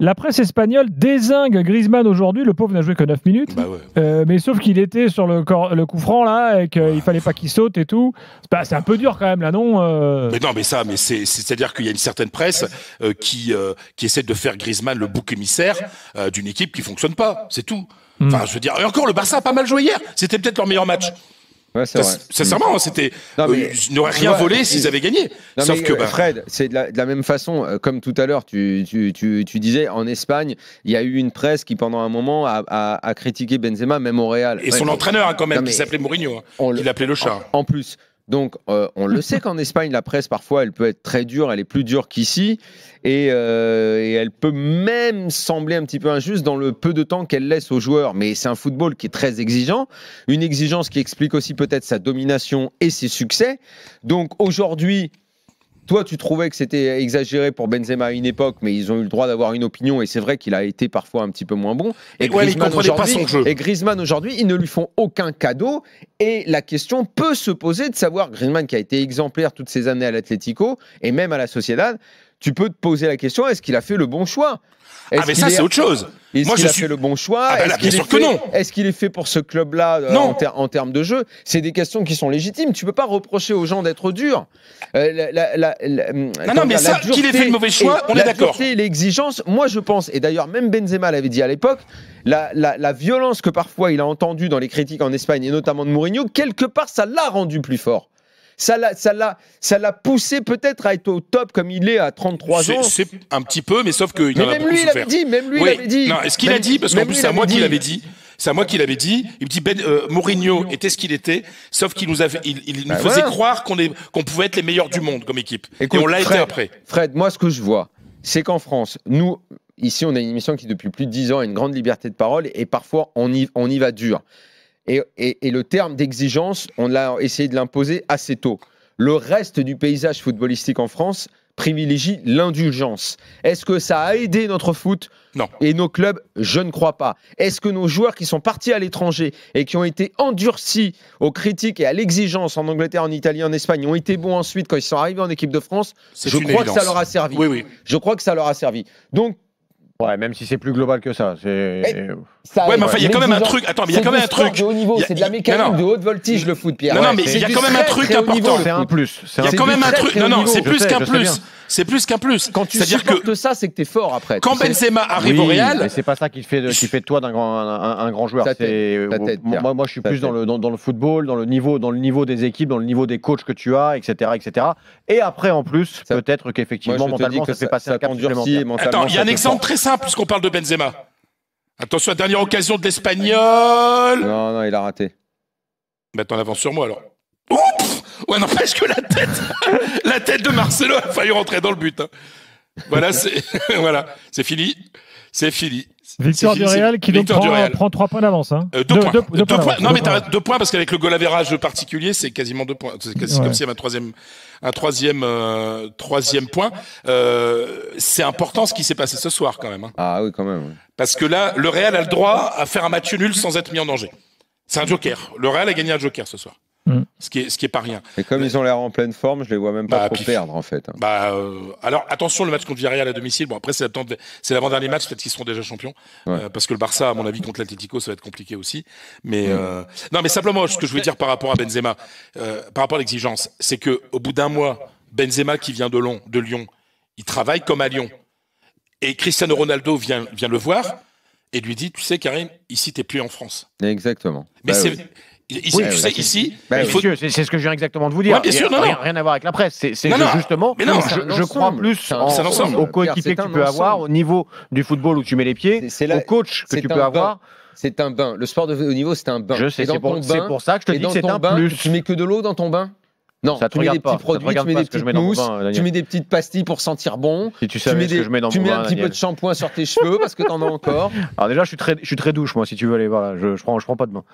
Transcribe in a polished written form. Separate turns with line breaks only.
La presse espagnole dézingue Griezmann aujourd'hui. Le pauvre n'a joué que 9 minutes.
Bah ouais.
Mais sauf qu'il était sur le coup franc là et qu'il fallait pas qu'il saute et tout. C'est un peu dur quand même là, non
Mais non, mais c'est-à-dire qu'il y a une certaine presse qui essaie de faire Griezmann le bouc émissaire d'une équipe qui fonctionne pas. C'est tout. Enfin, je veux dire, et encore, le Barça a pas mal joué hier. C'était peut-être leur meilleur match.
Ouais, c'est vrai.
Sincèrement, ils n'auraient rien volé s'ils avaient gagné.
Non,
Sauf
mais,
que
Fred, c'est de la même façon, comme tout à l'heure, tu disais, en Espagne, il y a eu une presse qui, pendant un moment, a critiqué Benzema, même au Real.
Et son entraîneur, quand même, qui s'appelait Mourinho, il l'appelait le chat.
En plus. Donc, on le sait qu'en Espagne, la presse, parfois, elle peut être très dure, elle est plus dure qu'ici, et elle peut même sembler un petit peu injuste dans le peu de temps qu'elle laisse aux joueurs. Mais c'est un football qui est très exigeant, une exigence qui explique aussi peut-être sa domination et ses succès. Donc, aujourd'hui, toi, tu trouvais que c'était exagéré pour Benzema à une époque, mais ils ont eu le droit d'avoir une opinion, et c'est vrai qu'il a été parfois un petit peu moins bon. Et Griezmann, aujourd'hui, ils ne lui font aucun cadeau. Et la question peut se poser de savoir, Griezmann qui a été exemplaire toutes ces années à l'Atlético, et même à la Sociedad, tu peux te poser la question, est-ce qu'il a fait le bon choix ?
Mais ça, c'est autre chose.
Moi, je fait le bon choix.
Bien sûr que non.
Est-ce qu'il est fait pour ce club-là en termes de jeu ? C'est des questions qui sont légitimes. Tu peux pas reprocher aux gens d'être durs.
Non, mais ça, qu'il ait fait le mauvais choix, on est d'accord.
L'exigence, moi je pense, et d'ailleurs même Benzema l'avait dit à l'époque, la violence que parfois il a entendue dans les critiques en Espagne, et notamment de Mourinho, quelque part ça l'a rendu plus fort. Ça l'a poussé peut-être à être au top comme il est à 33 ans.
C'est un petit peu, mais sauf qu'il en a beaucoup souffert.
Même lui, il avait dit.
Non, est-ce qu'il a dit ? Parce qu'en plus, c'est à moi qu'il avait dit. C'est à moi qu'il avait dit. Il me dit Mourinho était ce qu'il était, sauf qu'il nous faisait croire qu'on pouvait être les meilleurs du monde comme équipe.
Écoute,
et on l'a été après.
Fred, moi, ce que je vois, c'est qu'en France, nous, ici, on a une émission qui, depuis plus de 10 ans, a une grande liberté de parole, et parfois, on y va dur. Et le terme d'exigence, on a essayé de l'imposer assez tôt. Le reste du paysage footballistique en France privilégie l'indulgence. Est-ce que ça a aidé notre foot ?
Non.
Et nos clubs ? Je ne crois pas. Est-ce que nos joueurs qui sont partis à l'étranger et qui ont été endurcis aux critiques et à l'exigence en Angleterre, en Italie, en Espagne, ont été bons ensuite quand ils sont arrivés en équipe de France ? Je crois que ça leur a servi.
Oui.
Je crois que ça leur a servi. Donc,
ouais, même si c'est plus global que ça.
Mais enfin, il y a quand même un truc. Attends, mais il y a quand même un truc.
De haut niveau, c'est de la mécanique de haute voltige, le foot, Pierre.
Non, mais il y a quand même un truc important.
C'est un plus.
Il y a quand même un truc. Non, c'est plus qu'un plus. C'est plus qu'un plus.
Quand tu supportes ça, c'est que t'es fort après.
Quand Benzema arrive au Real,
mais c'est pas ça qui fait de toi un grand joueur. Moi, je suis plus dans le football, dans le niveau des équipes, dans le niveau des coachs que tu as, etc., etc. Et après, en plus, peut-être qu'effectivement, mentalement, ça fait passer un cap supplémentaire.
Attends, il y a un exemple très simple puisqu'on parle de Benzema. Attention, la dernière occasion de l'Espagnol.
Non, il a raté.
Mais t'en avances sur moi alors. Oups. Ouais, n'empêche que la tête de Marcelo a failli rentrer dans le but. Hein. Voilà, c'est fini. C'est fini.
Victoire du Real qui donc prend 3 points d'avance. Hein.
2 points. Non, mais t'as 2 points parce qu'avec le goal average particulier, c'est quasiment 2 points. C'est comme s'il y avait un troisième point. C'est important ce qui s'est passé ce soir quand même. Hein.
Ah oui, quand même. Oui.
Parce que là, le Real a le droit à faire un match nul sans être mis en danger. C'est un joker. Le Real a gagné un joker ce soir. Ce qui est pas rien.
Et comme ils ont l'air en pleine forme, je les vois même pas trop perdre en fait.
Alors attention, le match contre Villarreal à domicile. Bon après c'est l'avant-dernier match, peut-être qu'ils seront déjà champions. Parce que le Barça, à mon avis, contre l'Atlético, ça va être compliqué aussi. Mais non, mais simplement ce que je veux dire par rapport à Benzema, par rapport à l'exigence, c'est que au bout d'un mois, Benzema qui vient de Lyon, il travaille comme à Lyon. Et Cristiano Ronaldo vient le voir et lui dit, tu sais Karim, ici t'es plus en France.
Exactement.
Mais ici,
c'est ce que je viens exactement de vous dire.
Ouais, bien sûr,
rien à voir avec la presse. C'est justement, je crois plus aux coéquipiers que tu peux avoir, au niveau du football où tu mets les pieds, au coach que tu peux avoir.
C'est un bain. Le sport de haut niveau, c'est un bain.
Je sais, c'est pour ça que je te dis que c'est un plus.
Tu mets que de l'eau dans ton bain ? Non, tu mets des petits produits, tu mets des petites mousses, tu mets des petites pastilles pour sentir bon.
Si tu savais ce que je mets dans mon bain,
tu mets un petit peu de shampoing sur tes cheveux parce que t'en as encore.
Alors déjà, je suis très douche, moi, si tu veux aller. Voilà, je prends pas de bain.